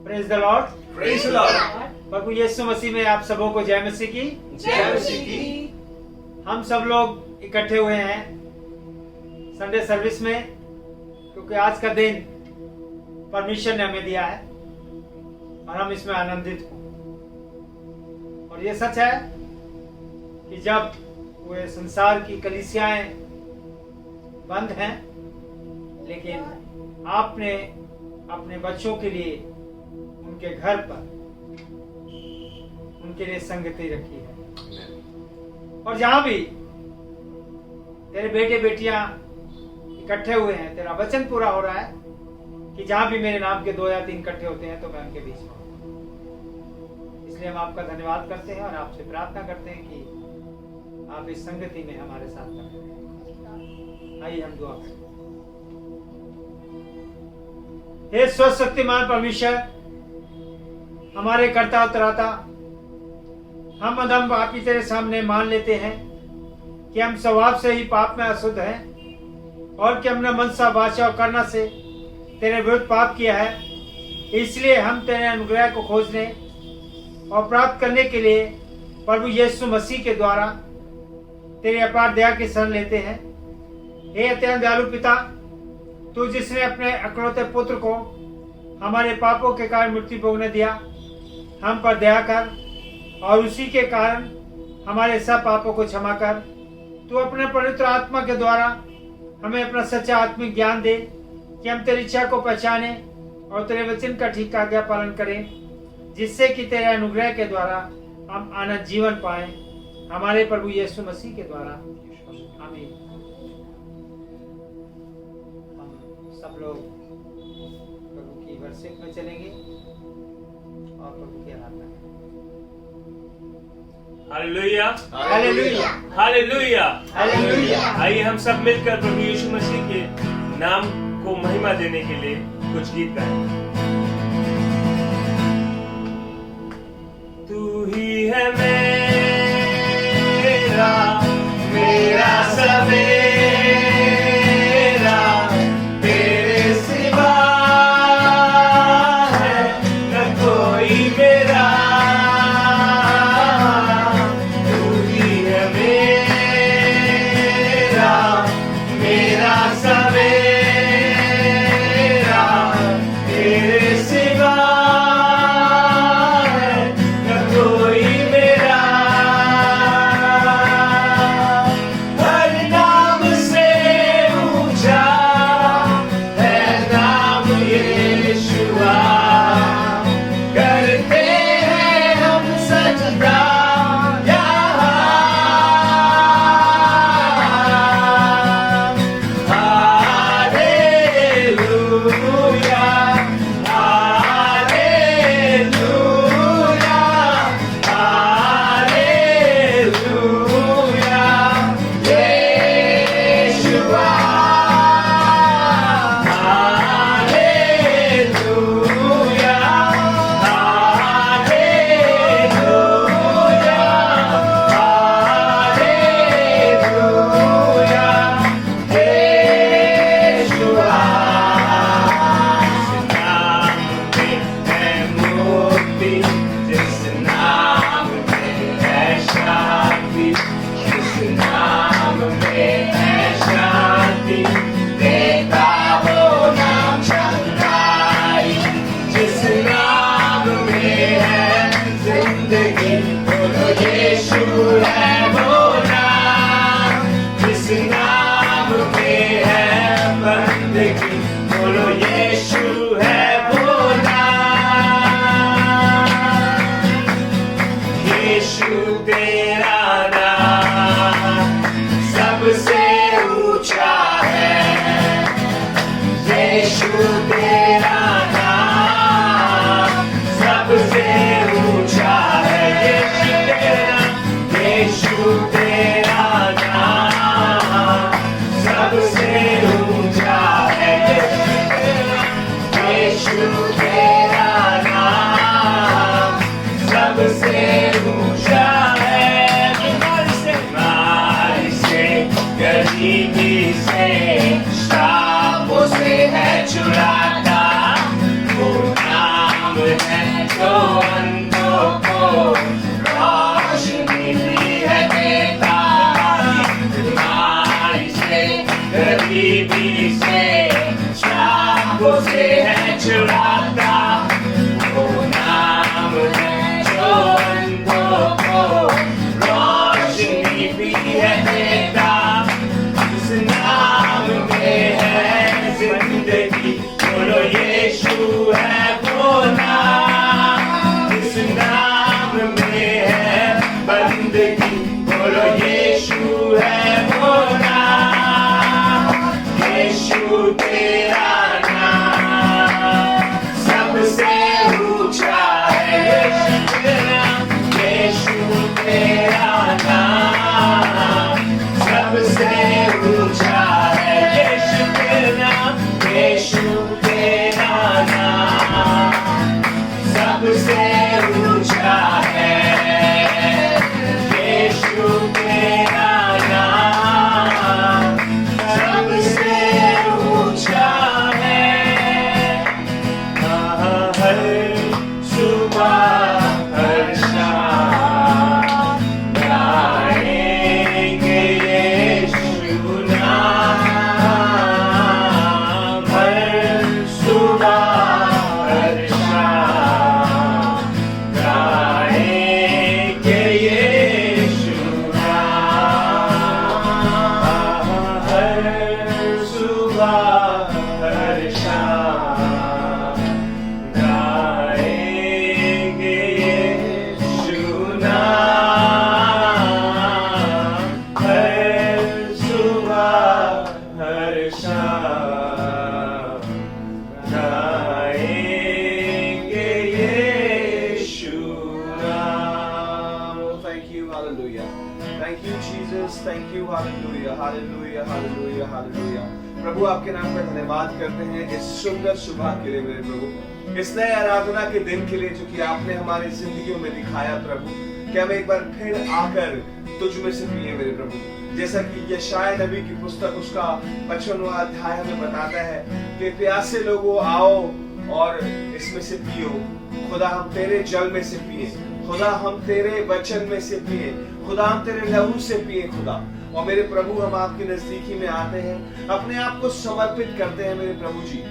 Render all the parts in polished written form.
Praise the lord. Praise the lord. प्रभु यीशु मसीह में आप सबों को जय मसीह की। जय मसीह की। हम सब लोग इकट्ठे हुए हैं संडे सर्विस में, क्योंकि आज का दिन परमेश्वर ने हमें दिया है और हम इसमें आनंदित हैं। और ये सच है कि जब वे संसार की कलीसियाएं बंद हैं, लेकिन आपने अपने बच्चों के लिए उनके घर पर उनके लिए संगति रखी है। और जहां भी तेरे बेटे बेटियां इकट्ठे हुए हैं, तेरा वचन पूरा हो रहा है कि जहां भी मेरे नाम के 2 या 3 इकट्ठे होते हैं तो मैं उनके बीच में हूं। इसलिए हम आपका धन्यवाद करते हैं और आपसे प्रार्थना करते हैं कि आप इस संगति में हमारे साथ करें। आइए हम दुआ करें। हे सर्वशक्तिमान परमेश्वर, हमारे कर्ता उत्तराता, हम अधम पापी तेरे सामने मान लेते हैं कि हम स्वभाव से ही पाप में अशुद्ध हैं और कि हमने मनसा वाचा और करना से तेरे विरुद्ध पाप किया है। इसलिए हम तेरे अनुग्रह को खोजने और प्राप्त करने के लिए प्रभु यीशु मसीह के द्वारा तेरी अपार दया की शरण लेते हैं। हे अत्यंत दयालु पिता, तू जिसने अपने अकलौते पुत्र को हमारे पापों के कारण मृत्यु भोगने दिया, हम पर दया कर और उसी के कारण हमारे सब पापों को क्षमा कर। तू अपने पवित्र आत्मा के द्वारा हमें अपना सच्चा आत्मिक ज्ञान दे कि हम तेरी इच्छा को पहचाने और तेरे वचन का ठीक आज्ञा पालन करें, जिससे कि तेरे अनुग्रह के द्वारा हम आनंद जीवन पाएं, हमारे प्रभु यीशु मसीह के द्वारा। आमीन। हम सब लोग प्रभु की वर्शिप में चलेंगे और प्रभु की आराधना करेंगे। Hallelujah, hallelujah, hallelujah, hallelujah. आइए हम सब मिलकर प्रभु यीशु मसीह के नाम को महिमा देने के लिए कुछ गीत गाएं। तू ही है मेरा सवेरा, तेरे सिवा है न कोई मेरा। तू ही है मेरा सवेरा, तेरे सिवा है न कोई मेरा। हर नाम से ऊंचा है नाम यीशुआ, करते हैं हम सजदा यहाँ। Hallelujah, hallelujah, hallelujah, Yeshua. Hallelujah, hallelujah, hallelujah, Yeshua. जिस नाम में है शांति, जिस नाम में है शांति, देता वो नाम चंगाई। जिस नाम में है जिंदगी, बोलो यीशु है वो नाम। जिस नाम में है बंदगी, बोलो यीशु है वो नाम। यीशु तेरा नाम सबसे ऊंचा है। यीशु तेरा नाम सबसे ऊंचा है। यीशु तेरा नाम सबसे ऊंचा है। यीशु तेरा नाम सबसे ऊंचा है। बीमारी से, गरीबी से, श्रापों से से शाखों से है छुड़ाता, वो नाम है जो अंधों को रोशनी भी है देता, उस नाम में है जिंदगी, बोलो यीशु है वो नाम, इस नाम में है बंदगी, बोलो यीशु है वो नाम, यीशु तेरा नाम सबसे ऊंचा है, यीशु तेरा नाम सबसे ऊंचा है, यीशु तेरा नाम, यीशु तेरा नाम सबसे ऊंचा है, यीशु तेरा नाम सबसे ऊंचा है। हर सुबह हर शाम गाएंगे यीशु नाम, हर सुबह हर शाम गाएंगे यीशु नाम, हर सुबह हर शाम गाएंगे यीशु नाम, हर सुबह हर शाम गाएंगे यीशु नाम। Thank you, hallelujah. Thank you, Jesus. Thank you, hallelujah, hallelujah, hallelujah, hallelujah. प्रभु आपके नाम का धन्यवाद करते हैं इस सुंदर सुबह के लिए मेरे प्रभु, इस नए आराधना के दिन के लिए जो कि आपने हमारी जिंदगियों में दिखाया प्रभु, कि हम एक बार फिर आकर तुझ में से पिए मेरे प्रभु। जैसा कि यशायाह नबी की पुस्तक उसका 55वां अध्याय हमें बताता है कि प्यासे लोगों आओ और इसमें से पियो, खुदा हम तेरे जल में से पिए, खुदा हम तेरे वचन में से पिए, खुदा हम तेरे लहू से पिए खुदा। और मेरे प्रभु हम आपके नजदीकी में आते हैं, अपने आप को समर्पित करते हैं मेरे प्रभु जी।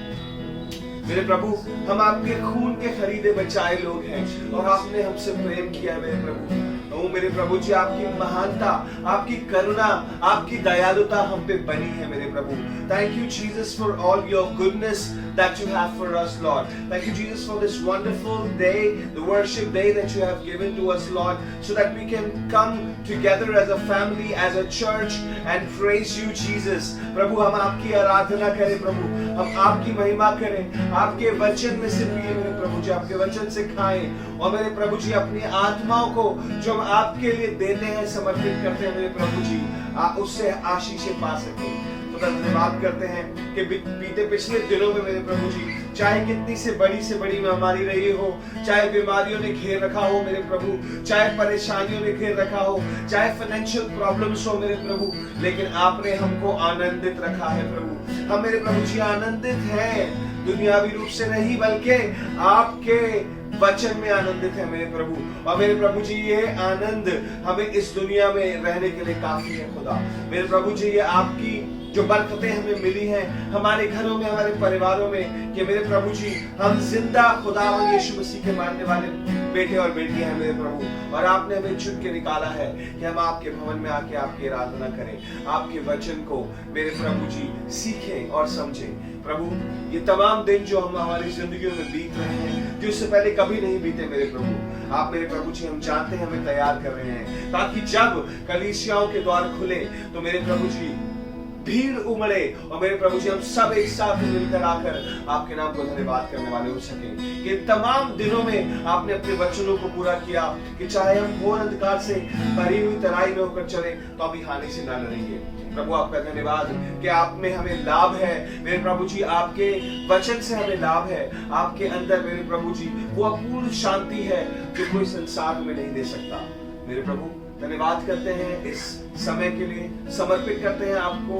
मेरे प्रभु हम आपके खून के खरीदे बचाए लोग हैं और आपने हमसे प्रेम किया मेरे प्रभु। ओ मेरे प्रभु जी आपकी महानता, आपकी करुणा, आपकी दयालुता हम पे बनी है मेरे प्रभु। Thank you Jesus for all your goodness that you have for us Lord. Thank you Jesus for this wonderful day, the worship day that you have given to us Lord, so that we can come together as a family, as a church and praise you Jesus. प्रभु हम आपकी आराधना करें प्रभु, हम आपकी महिमा करें, आपके वचन में से पिए मेरे प्रभु जी, आपके वचन से खाएं और मेरे प्रभु जी अपनी आत्माओं को जो हम आपके लिए देते हैं, समर्पित करते हैं मेरे प्रभु जी, उससे आशीषें पा सकें। तो धन्यवाद करते हैं कि बीते पिछले दिनों में मेरे प्रभु जी, चाहे कितनी से बड़ी महामारी रही हो, चाहे बीमारियों ने घेर रखा हो मेरे प्रभु, चाहे परेशानियों ने घेर रखा हो, चाहे फाइनेंशियल प्रॉब्लम्स हो मेरे प्रभु, लेकिन आपने हमको आनंदित रखा है प्रभु। हम मेरे प्रभु जी आनंदित हैं, दुनियावी रूप से नहीं बल्कि आपके वचन में आनंदित है मेरे प्रभु। और मेरे प्रभु जी ये आनंद हमें इस दुनिया में रहने के लिए काफी है खुदा। मेरे प्रभु जी ये आपकी जो बरकतें हमें मिली हैं हमारे घरों में, हमारे परिवारों में, कि मेरे प्रभु जी हम जिंदा खुदा और यीशु मसीह के मानने वाले बेटे और बेटियां हैं मेरे प्रभु। और आपने हमें चुन के निकाला है कि हम आपके भवन में आके आपकी आराधना करें, आपके वचन को मेरे प्रभु जी सीखें और समझें। प्रभु ये तमाम दिन जो हम हमारी जिंदगियों में बीत रहे हैं, जो इससे पहले कभी नहीं बीते मेरे प्रभु, आप मेरे प्रभु जी हम जानते हैं हमें तैयार कर रहे हैं, ताकि जब कलीसियाओं के द्वार खुले तो मेरे प्रभु जी भीड़ उमड़े और मेरे प्रभु जी हम सब एक साथ मिलकर आकर आपके नाम को धन्यवाद करने वाले हो सके। कि तमाम दिनों में आपने अपने वचनों को पूरा किया कि चाहे हम घोर अंधकार से भरी हुई तराई में होकर चले तो अभी हानि से ना डरेंगे। प्रभु आपका धन्यवाद कि आप में हमें लाभ है मेरे प्रभु जी, आपके वचन से हमें लाभ है, आपके अंदर मेरे प्रभु जी वो अपूर्ण शांति है जो कोई संसार में नहीं दे सकता। मेरे प्रभु धन्यवाद करते हैं इस समय के लिए, समर्पित करते हैं आपको,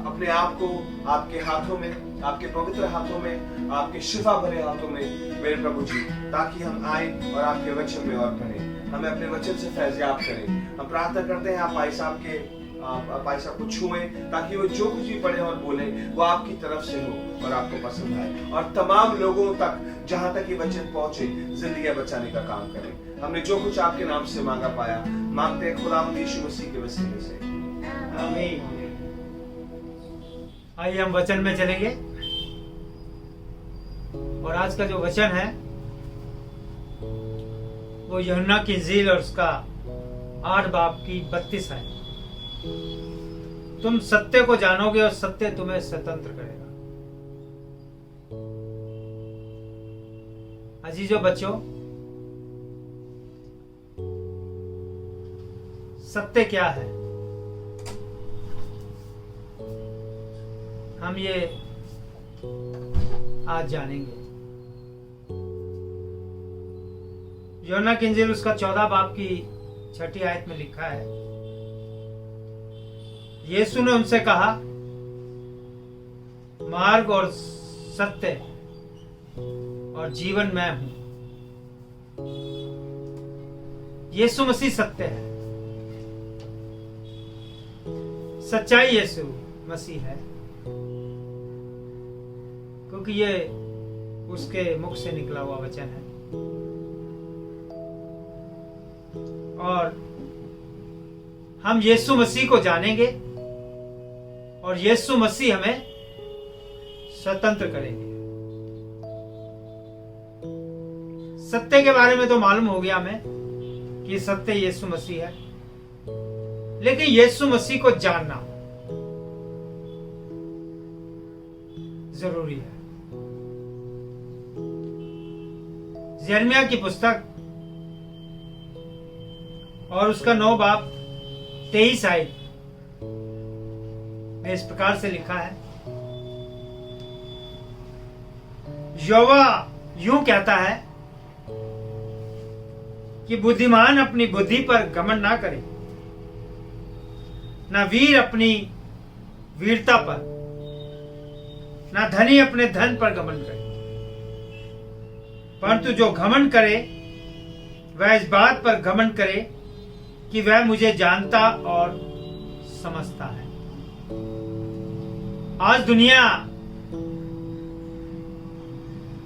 अपने आप को आपके हाथों में, आपके पवित्र हाथों में, आपके शिफा भरे हाथों में मेरे प्रभु जी, ताकि हम आए और आपके वचन में और पढ़ें, हमें अपने वचन से फैज़याब करें। हम प्रार्थना करते हैं आप भाई साहब के भाई साहब को छुएं, ताकि वो जो कुछ भी पढ़े और बोले वो आपकी तरफ से हो और आपको पसंद आए, और तमाम लोगों तक जहां तक ये वचन पहुंचे जिंदगी बचाने का काम करें। हमने जो कुछ आपके नाम से मांगा पाया, मांगते हैं खुदावंद यीशु मसीह के वसीले से, आमीन। आइए हम वचन में चलेंगे, और आज का जो वचन है वो यूहन्ना की इंजील और उसका 8 बाब की 32 है। तुम सत्य को जानोगे और सत्य तुम्हें स्वतंत्र करेगा। अजीजों बच्चों, सत्य क्या है हम ये आज जानेंगे। यूहन्ना की इंजील उसका 14 बाब की 6 आयत में लिखा है, यीशु ने उनसे कहा, मार्ग और सत्य और जीवन मैं हूं। यीशु मसीह सत्य है, सच्चाई यीशु मसीह है, क्योंकि ये उसके मुख से निकला हुआ वचन है। और हम यीशु मसीह को जानेंगे और यीशु मसीह हमें स्वतंत्र करेंगे। सत्य के बारे में तो मालूम हो गया हमें कि सत्य यीशु मसीह है, लेकिन यीशु मसीह को जानना जरूरी है। यिर्मयाह की पुस्तक और उसका 9 बाब 23 आयत में इस प्रकार से लिखा है, यहोवा यूं कहता है कि बुद्धिमान अपनी बुद्धि पर घमंड ना करे, ना वीर अपनी वीरता पर, ना धनी अपने धन पर घमंड करे, परंतु जो घमंड करे वह इस बात पर घमंड करे कि वह मुझे जानता और समझता है। आज दुनिया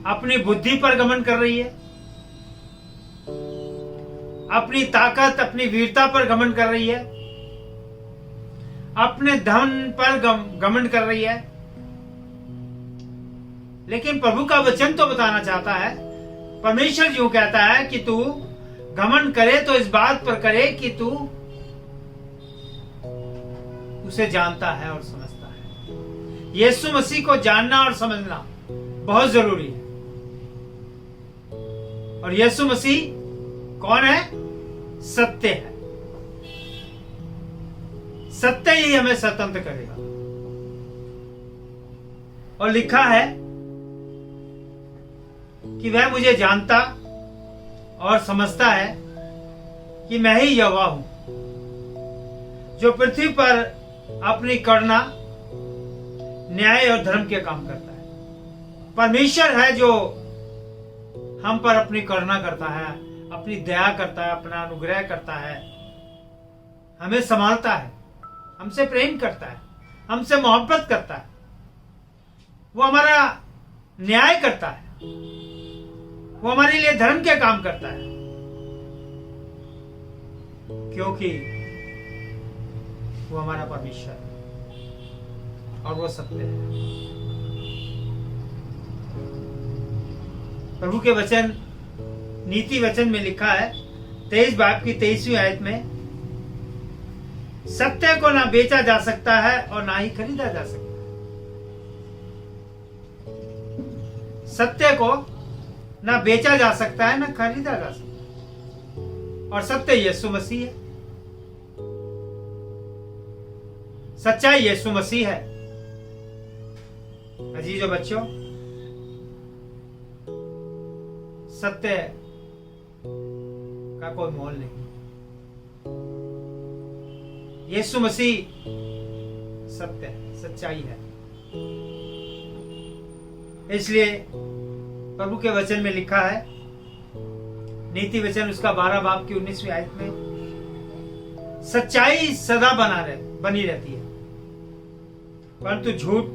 अपनी बुद्धि पर घमंड कर रही है, अपनी ताकत अपनी वीरता पर घमंड कर रही है, अपने धन पर घमंड कर रही है। लेकिन प्रभु का वचन तो बताना चाहता है, परमेश्वर यूं कहता है कि तू घमंड करे तो इस बात पर करे कि तू उसे जानता है और समझता है। यीशु मसीह को जानना और समझना बहुत जरूरी है। और यीशु मसीह कौन है? सत्य है। सत्य ही हमें स्वतंत्र करेगा। और लिखा है कि वह मुझे जानता और समझता है कि मैं ही यहोवा हूं, जो पृथ्वी पर अपनी करुणा न्याय और धर्म के काम करता है। परमेश्वर है जो हम पर अपनी करुणा करता है, अपनी दया करता है, अपना अनुग्रह करता है, हमें संभालता है, हमसे प्रेम करता है, हमसे मोहब्बत करता है, वो हमारा न्याय करता है, वो हमारे लिए धर्म के काम करता है, क्योंकि वो हमारा परमेश्वर है और वो सत्य है। प्रभु के वचन नीति वचन में लिखा है 23 बाब की 23वीं आयत में, सत्य को ना बेचा जा सकता है और ना ही खरीदा जा सकता है। सत्य को ना बेचा जा सकता है ना खरीदा जा सकता है। और सत्य यीशु मसीह है, सच्चाई यीशु मसीह है। अजीजों बच्चों, सत्य का कोई मोल नहीं। यीशु मसीह सत्य है, सच्चाई है। इसलिए प्रभु के वचन में लिखा है, नीति वचन उसका 12 बाब की 19वीं आयत में, सच्चाई सदा बनी रहती है, परंतु झूठ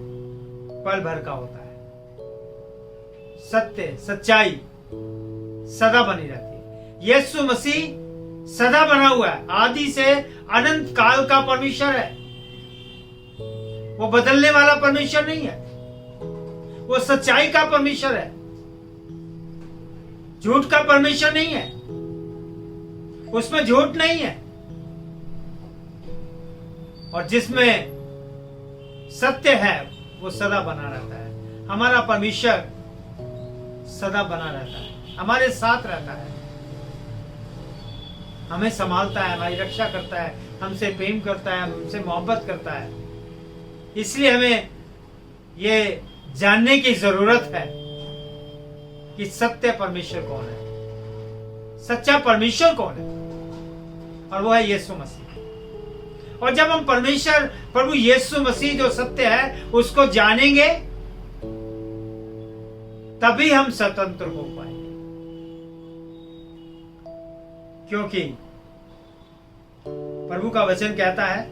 पल भर का होता है। सत्य सच्चाई सदा बनी रहती है। यीशु मसीह सदा बना हुआ है, आदि से अनंत काल का परमेश्वर है। वो बदलने वाला परमेश्वर नहीं है, वो सच्चाई का परमेश्वर है, झूठ का परमेश्वर नहीं है, उसमें झूठ नहीं है। और जिसमें सत्य है वो सदा बना रहता है। हमारा परमेश्वर सदा बना रहता है, हमारे साथ रहता है, हमें संभालता है, हमारी रक्षा करता है, हमसे प्रेम करता है, हमसे मोहब्बत करता है। इसलिए हमें ये जानने की जरूरत है कि सत्य परमेश्वर कौन है, सच्चा परमेश्वर कौन है, और वो है यीशु मसीह। और जब हम परमेश्वर प्रभु यीशु मसीह जो सत्य है उसको जानेंगे, तभी हम स्वतंत्र हो पाएंगे। क्योंकि प्रभु का वचन कहता है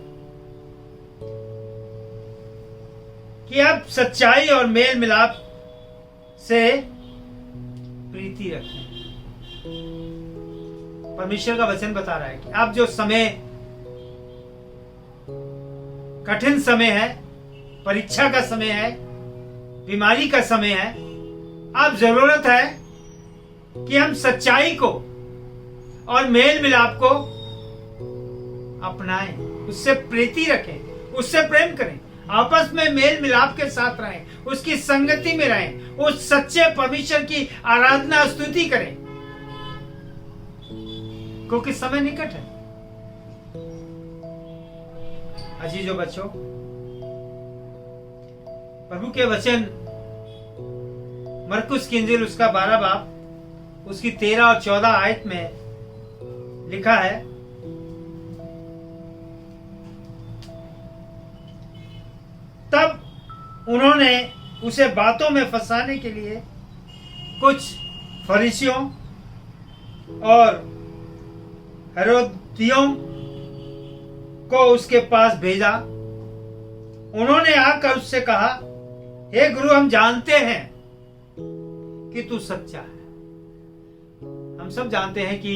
कि आप सच्चाई और मेल मिलाप से प्रीति रखें। परमेश्वर का वचन बता रहा है कि आप जो समय, कठिन समय है, परीक्षा का समय है, बीमारी का समय है, अब जरूरत है कि हम सच्चाई को और मेल मिलाप को अपनाएं, उससे प्रीति रखें, उससे प्रेम करें, आपस में मेल मिलाप के साथ रहें, उसकी संगति में रहें, उस सच्चे परमेश्वर की आराधना स्तुति करें, क्योंकि समय निकट है। अजीजों बच्चों, प्रभु के वचन मरकुस की इंजील उसका 12 बाब उसकी 13 और 14 आयत में लिखा है, तब उन्होंने उसे बातों में फंसाने के लिए कुछ फरीसियों और हेरोदियों को उसके पास भेजा। उन्होंने आकर उससे कहा, हे गुरु, हम जानते हैं कि तू सच्चा है। हम सब जानते हैं कि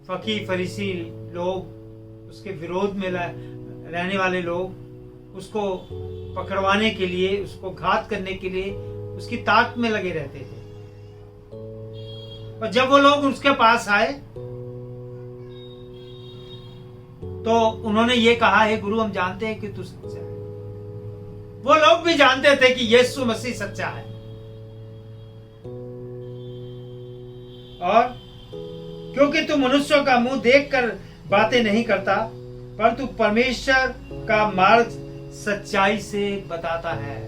फकीर फरीसी लोग, उसके विरोध में रहने वाले लोग उसको पकड़वाने के लिए, उसको घात करने के लिए उसकी ताक में लगे रहते थे। और जब वो लोग उसके पास आए तो उन्होंने ये कहा, हे गुरु, हम जानते हैं कि तू सच्चा है। वो लोग भी जानते थे कि यीशु मसीह सच्चा है, और क्योंकि तू मनुष्यों का मुंह देखकर बातें नहीं करता, परंतु परमेश्वर का मार्ग सच्चाई से बताता है।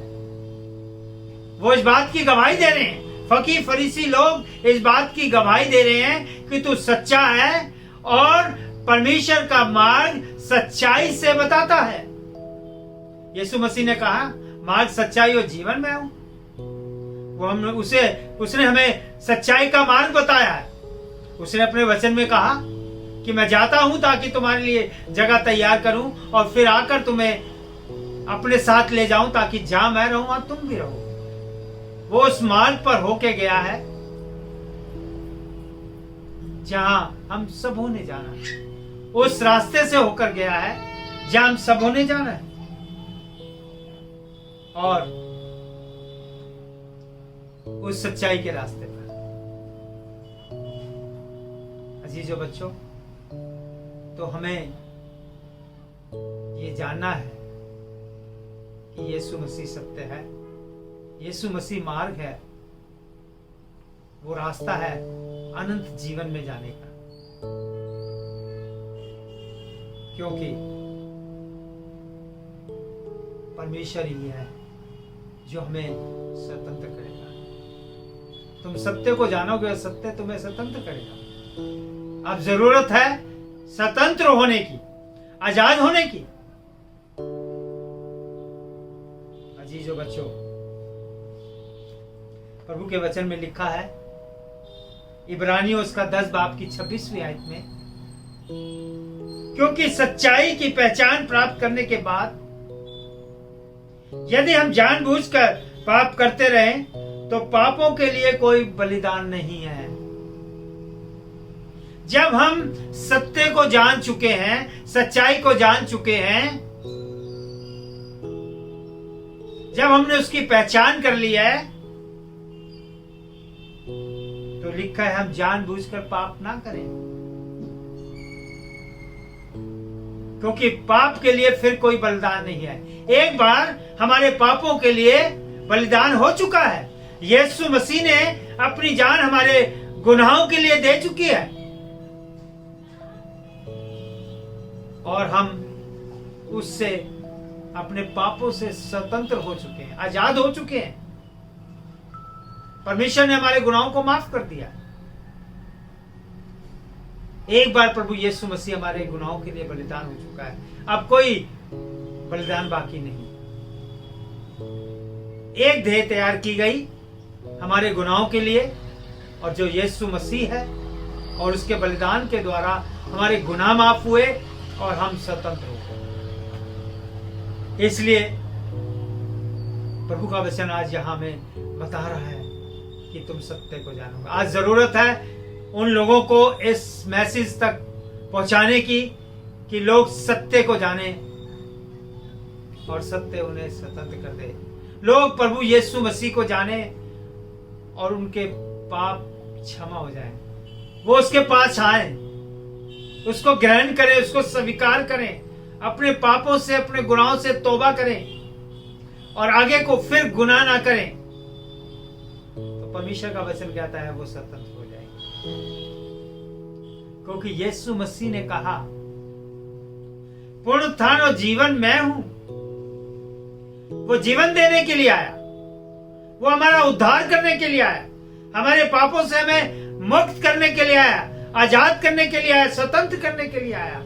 वो इस बात की गवाही दे रहे हैं, फकीर फरीसी लोग इस बात की गवाही दे रहे हैं कि तू सच्चा है, और परमेश्वर का मार्ग सच्चाई से बताता है। यीशु मसीह ने कहा, मार्ग, सच्चाई और जीवन में हूं। वो उसने हमें सच्चाई का मार्ग बताया है। उसने अपने वचन में कहा कि मैं जाता हूं ताकि तुम्हारे लिए जगह तैयार करूं और फिर आकर तुम्हें अपने साथ ले जाऊं, ताकि जहां मैं रहूं वहां तुम भी रहो। वो उस मार्ग पर होके गया है जहां हम सबों ने जाना है, उस रास्ते से होकर गया है जहां हम सबों ने जाना है। और उस सच्चाई के रास्ते पर अजीजों बच्चों, तो हमें ये जानना है कि यीशु मसीह सत्य है, यीशु मसीह मार्ग है, वो रास्ता है अनंत जीवन में जाने का। क्योंकि परमेश्वर ही है जो हमें स्वतंत्र करेगा। तुम सत्य को जानोगे, सत्य तुम्हें स्वतंत्र करेगा। अब जरूरत है स्वतंत्र होने की, आजाद होने की। अजीजों बच्चों, प्रभु के वचन में लिखा है, इब्रानियों उसका 10 बाब की 26वीं आयत में क्योंकि सच्चाई की पहचान प्राप्त करने के बाद यदि हम जानबूझकर पाप करते रहें तो पापों के लिए कोई बलिदान नहीं है। जब हम सत्य को जान चुके हैं, सच्चाई को जान चुके हैं, जब हमने उसकी पहचान कर ली है, तो लिखा है हम जानबूझकर पाप ना करें, क्योंकि पाप के लिए फिर कोई बलिदान नहीं है। एक बार हमारे पापों के लिए बलिदान हो चुका है। यीशु मसीह ने अपनी जान हमारे गुनाहों के लिए दे चुकी है और हम उससे, अपने पापों से स्वतंत्र हो चुके हैं, आजाद हो चुके हैं। परमेश्वर ने हमारे गुनाहों को माफ कर दिया। एक बार प्रभु यीशु मसीह हमारे गुनाहों के लिए बलिदान हो चुका है, अब कोई बलिदान बाकी नहीं। एक देह तैयार की गई हमारे गुनाहों के लिए, और जो यीशु मसीह है, और उसके बलिदान के द्वारा हमारे गुनाह माफ हुए और हम स्वतंत्र हो गए। इसलिए प्रभु का वचन आज यहां में बता रहा है कि तुम सत्य को जानोगे। आज जरूरत है उन लोगों को इस मैसेज तक पहुंचाने की कि लोग सत्य को जाने और सत्य उन्हें स्वतंत्र कर दे। लोग प्रभु यीशु मसीह को जाने और उनके पाप क्षमा हो जाए, वो उसके पास आए, उसको ग्रहण करें, उसको स्वीकार करें, अपने पापों से, अपने गुनाहों से तौबा करें और आगे को फिर गुनाह ना करें। तो परमेश्वर का वचन कहता है वो स्वतंत्र हो जाएंगे, क्योंकि यीशु मसीह ने कहा पुनरुत्थान और जीवन मैं हूं। वो जीवन देने के लिए आया, वो हमारा उद्धार करने के लिए आया, हमारे पापों से हमें मुक्त करने के लिए आया, आजाद करने के लिए आया, स्वतंत्र करने के लिए आया।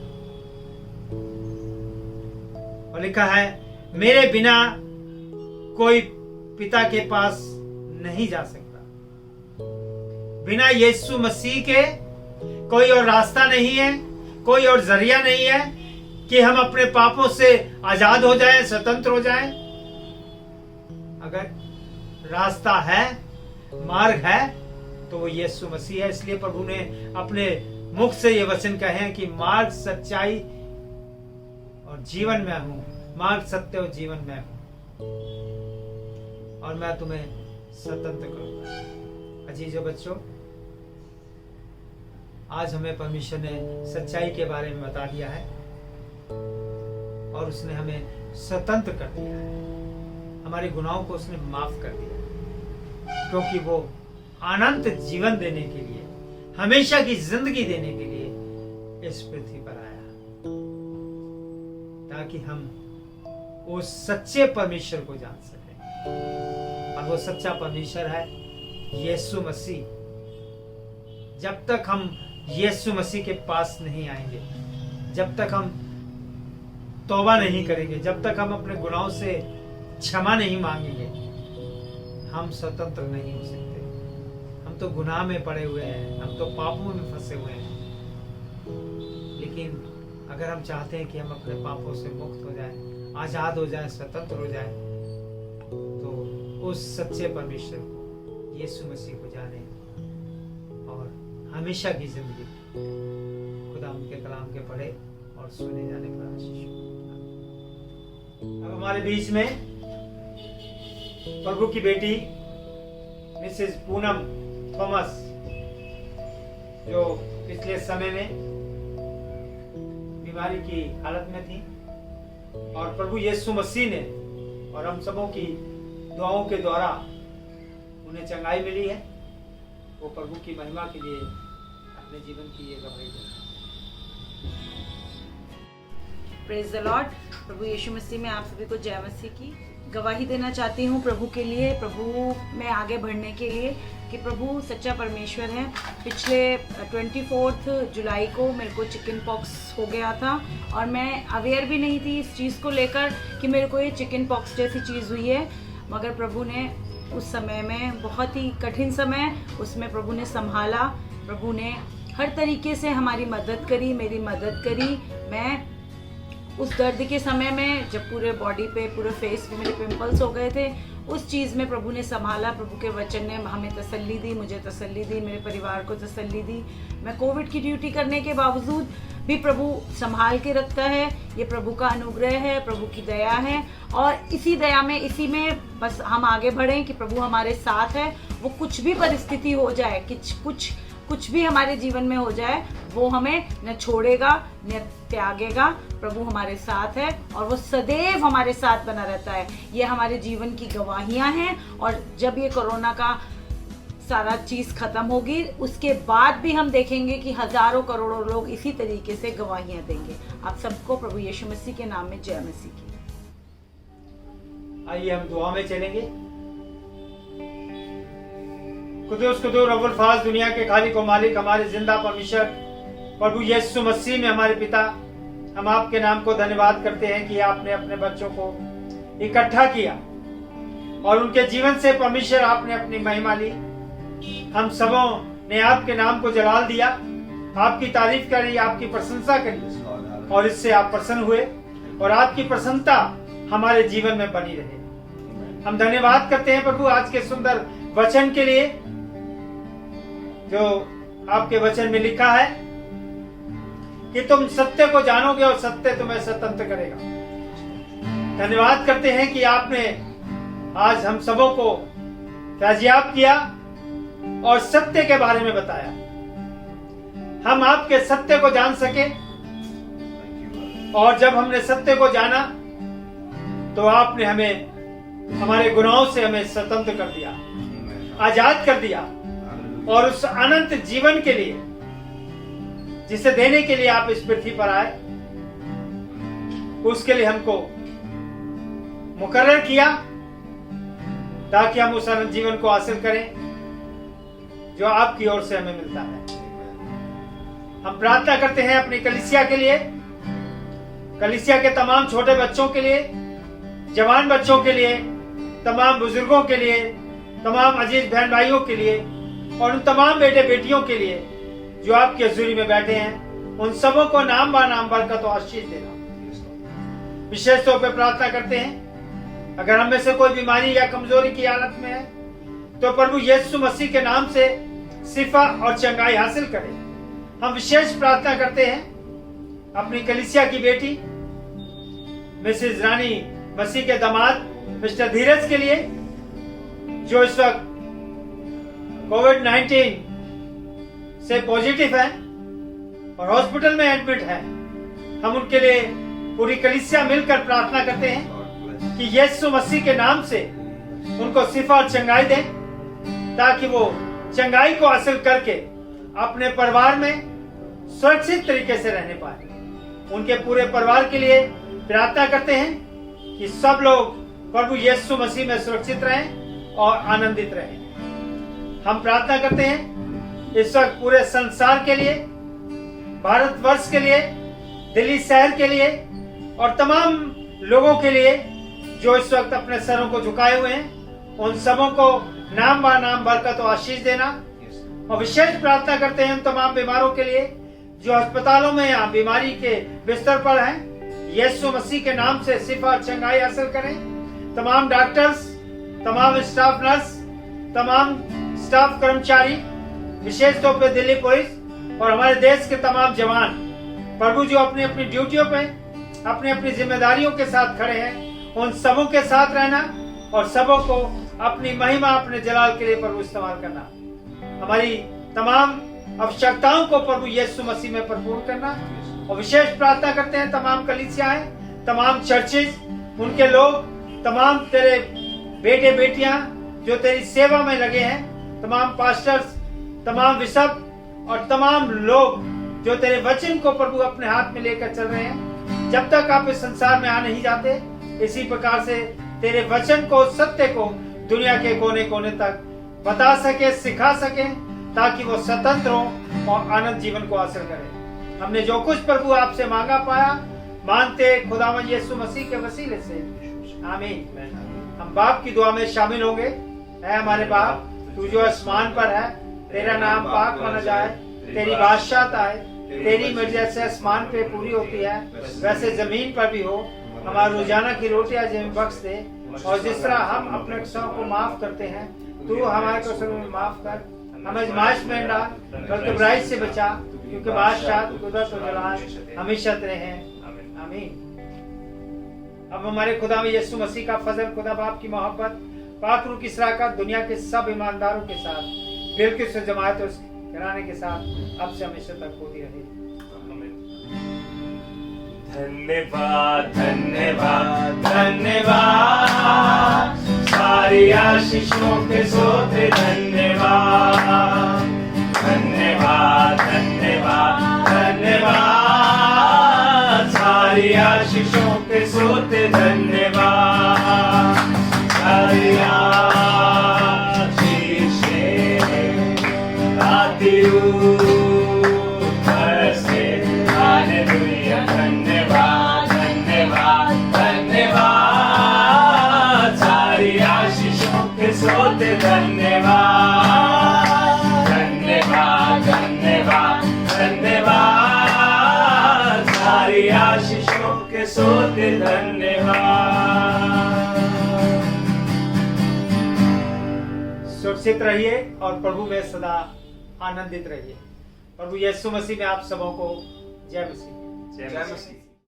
और लिखा है मेरे बिना कोई पिता के पास नहीं जा सकता। बिना यीशु मसीह के कोई और रास्ता नहीं है, कोई और जरिया नहीं है कि हम अपने पापों से आजाद हो जाएं, स्वतंत्र हो जाएं। अगर रास्ता है, मार्ग है, तो वो यीशु मसीह है। इसलिए प्रभु ने अपने मुख से ये वचन कहे हैं कि मार्ग, सच्चाई और जीवन में हूं। मार्ग, सत्य और जीवन में हूं और मैं तुम्हें स्वतंत्र करूंगा। अजीजों बच्चों, आज हमें परमेश्वर ने सच्चाई के बारे में बता दिया है और उसने हमें स्वतंत्र कर दिया है। हमारे गुनाहों को उसने माफ कर दिया, क्योंकि वो अनंत जीवन देने के लिए, हमेशा की जिंदगी देने के लिए इस पृथ्वी पर आया, ताकि हम उस सच्चे परमेश्वर को जान सकें। और वो सच्चा परमेश्वर है यीशु मसीह। जब तक हम यीशु मसीह के पास नहीं आएंगे, जब तक हम तौबा नहीं करेंगे, जब तक हम अपने गुनाहों से क्षमा नहीं मांगेंगे, हम स्वतंत्र नहीं हो सकते। हम तो गुनाह में पड़े हुए हैं, हम तो पापों में फंसे हुए हैं। लेकिन अगर हम चाहते हैं कि हम अपने पापों से मुक्त हो जाएं, आजाद हो जाएं, स्वतंत्र हो जाएं, तो उस सच्चे परमेश्वर को, यीशु मसीह को जाने और हमेशा की जिंदगी खुदा उनके कलाम के पढ़े और सुने जाने पर आशीष। अब हमारे बीच में प्रभु की बेटी मिसेस पूनम थॉमस, जो पिछले समय में बीमारी की हालत में थी, और प्रभु यीशु मसीह ने और हम सबों की दुआओं के द्वारा उन्हें चंगाई मिली है। वो प्रभु की महिमा के लिए अपने जीवन की ये गवाही दे। Praise the lord. प्रभु यीशु मसीह में आप सभी को जय मसीह की गवाही देना चाहती हूँ प्रभु के लिए, प्रभु में आगे बढ़ने के लिए, कि प्रभु सच्चा परमेश्वर है। पिछले 24 जुलाई को मेरे को चिकन पॉक्स हो गया था और मैं अवेयर भी नहीं थी इस चीज़ को लेकर कि मेरे को ये चिकन पॉक्स जैसी चीज़ हुई है। मगर प्रभु ने उस समय में, बहुत ही कठिन समय, उसमें प्रभु ने संभाला, प्रभु ने हर तरीके से हमारी मदद करी, मेरी मदद करी। मैं उस दर्द के समय में जब पूरे बॉडी पे, पूरे फेस पे मेरे पिंपल्स हो गए थे, उस चीज़ में प्रभु ने संभाला। प्रभु के वचन ने हमें तसल्ली दी, मुझे तसल्ली दी, मेरे परिवार को तसल्ली दी। मैं कोविड की ड्यूटी करने के बावजूद भी प्रभु संभाल के रखता है। ये प्रभु का अनुग्रह है, प्रभु की दया है। और इसी दया में, इसी में बस हम आगे बढ़ें कि प्रभु हमारे साथ है। वो कुछ भी परिस्थिति हो जाए, कुछ भी हमारे जीवन में हो जाए, वो हमें न छोड़ेगा न त्यागेगा। प्रभु हमारे साथ है और वो सदैव हमारे साथ बना रहता है। ये हमारे जीवन की गवाहियां हैं। और जब ये कोरोना का सारा चीज़ खत्म होगी, उसके बाद भी हम देखेंगे कि हजारों करोड़ों लोग इसी तरीके से गवाहियां देंगे। आप सबको प्रभु यीशु मसीह के नाम में जय मसीह की। आइए हम दुआ में चलेंगे। कुदूस कुदूस रब्बुल फाज, दुनिया के खालिक व मालिक, हमारे जिंदा परमेश्वर प्रभु यीशु मसीह में हमारे पिता, हम आपके नाम को धन्यवाद करते हैं कि आपने अपने बच्चों को इकट्ठा किया और उनके जीवन से परमेश्वर आपने अपनी महिमा ली। हम सबों ने आपके नाम को जलाल दिया, आपकी तारीफ करी, आपकी प्रशंसा करी और इससे आप प्रसन्न हुए और आपकी प्रसन्नता हमारे जीवन में बनी रहे। हम धन्यवाद करते हैं प्रभु आज के सुंदर वचन के लिए, जो आपके वचन में लिखा है कि तुम सत्य को जानोगे और सत्य तुम्हें स्वतंत्र करेगा। धन्यवाद करते हैं कि आपने आज हम सबों को फैजियाब किया और सत्य के बारे में बताया। हम आपके सत्य को जान सके और जब हमने सत्य को जाना तो आपने हमें हमारे गुनाहों से हमें स्वतंत्र कर दिया, आजाद कर दिया और उस अनंत जीवन के लिए जिसे देने के लिए आप इस पृथ्वी पर आए, उसके लिए हमको मुकर्रर किया ताकि हम उस अनंत जीवन को हासिल करें जो आपकी ओर से हमें मिलता है। हम प्रार्थना करते हैं अपनी कलीसिया के लिए, कलीसिया के तमाम छोटे बच्चों के लिए, जवान बच्चों के लिए, तमाम बुजुर्गों के लिए, तमाम अजीज बहन भाइयों के लिए और उन तमाम बेटे बेटियों के लिए जो आपकी हजूरी में बैठे हैं। उन सबों को नाम बा नाम बरकत और आशीष देना। विशेष तौर पर प्रार्थना करते हैं अगर हम में से कोई बीमारी या कमजोरी की हालत में है तो प्रभु यीशु मसीह के नाम से शिफा और चंगाई हासिल करें। हम विशेष प्रार्थना करते हैं अपनी कलीसिया की बेटी मिसेज रानी मसीह के दामाद मिस्टर धीरज के लिए जो इस वक्त कोविड-19 से पॉजिटिव है और हॉस्पिटल में एडमिट है। हम उनके लिए पूरी कलीसिया मिलकर प्रार्थना करते हैं कि यीशु मसीह के नाम से उनको शिफा और चंगाई दें ताकि वो चंगाई को हासिल करके अपने परिवार में सुरक्षित तरीके से रहने पाए। उनके पूरे परिवार के लिए प्रार्थना करते हैं कि सब लोग प्रभु यीशु मसीह में सुरक्षित रहें और आनंदित रहें। हम प्रार्थना करते हैं इस वक्त पूरे संसार के लिए, भारतवर्ष के लिए, दिल्ली शहर के लिए और तमाम लोगों के लिए जो इस वक्त अपने सरों को झुकाए हुए हैं, उन सबों को नाम बा नाम बरकत और आशीष देना। और विशेष प्रार्थना करते हैं उन तमाम बीमारों के लिए जो अस्पतालों में या बीमारी के बिस्तर पर हैं। यीशु मसीह के नाम से शिफा और चंगाई हासिल करें। तमाम डॉक्टर्स, तमाम स्टाफ नर्स, तमाम स्टाफ कर्मचारी, विशेष तौर पर दिल्ली पुलिस और हमारे देश के तमाम जवान प्रभु जो अपनी अपनी ड्यूटियों पे अपनी अपनी जिम्मेदारियों के साथ खड़े हैं, उन सबों के साथ रहना और सबों को अपनी महिमा, अपने जलाल के लिए प्रभु इस्तेमाल करना। हमारी तमाम आवश्यकताओं को प्रभु यीशु मसीह में भरपूर करना। और विशेष प्रार्थना करते हैं तमाम कलीसियाएं, तमाम चर्चेज, उनके लोग, तमाम तेरे बेटे बेटियां जो तेरी सेवा में लगे हैं, तमाम पास्टर्स, तमाम बिशप और तमाम लोग जो तेरे वचन को प्रभु अपने हाथ में लेकर चल रहे हैं। जब तक आप इस संसार में आ नहीं जाते, इसी प्रकार से तेरे वचन को, सत्य को दुनिया के कोने कोने तक बता सके, सिखा सके ताकि वो स्वतंत्र हो और आनंद जीवन को हासिल करें। हमने जो कुछ प्रभु आपसे मांगा पाया, मानते खुदावंद यीशु मसीह के वसीले से, आमीन। हम बाप की दुआ में शामिल होंगे। है हमारे बाप, तू जो आसमान पर है, तेरा नाम पाक माना जाए, तेरी बादशाहत आए, तेरी मर्जी जैसे आसमान पे पूरी होती है वैसे जमीन पर भी हो। हमारी रोजाना की रोटी आज हमें बख्श दे, और जिस तरह हम अपने कसूरों को माफ करते हैं तू हमारे कसूरों में माफ कर। हमें आजमाइश में न डाल बल्कि बुराई से बचा, क्योंकि बादशाह कुदरत और जलाल हमेशा तेरे हैं। आमीन। अब हमारे खुदा में यीशु मसीह का फजल, खुदा बाप की मोहब्बत, पाक रूह की सराकत दुनिया के सब ईमानदारों के साथ बिल्कुल से जमात और घराने के साथ अब से हमेशा तक होती रहे। धन्यवाद धन्यवाद धन्यवाद, सारी आशीषों के सोते धन्यवाद। धन्यवाद धन्यवाद धन्यवाद, सारी आशीषों के सोते धन्यवाद। सारी आशीषें आती ऊपर से, हालेलुया। धन्यवाद धन्यवाद धन्यवाद, सारी आशीषों के सोते धन्यवाद। धन्यवाद धन्यवाद धन्यवाद, सारी आशीषों के सोते धन्यवाद। सुरक्षित रहिए और प्रभु में सदा आनंदित रहिए। प्रभु यीशु मसीह में आप सबों को जय मसीह। जय मसीह।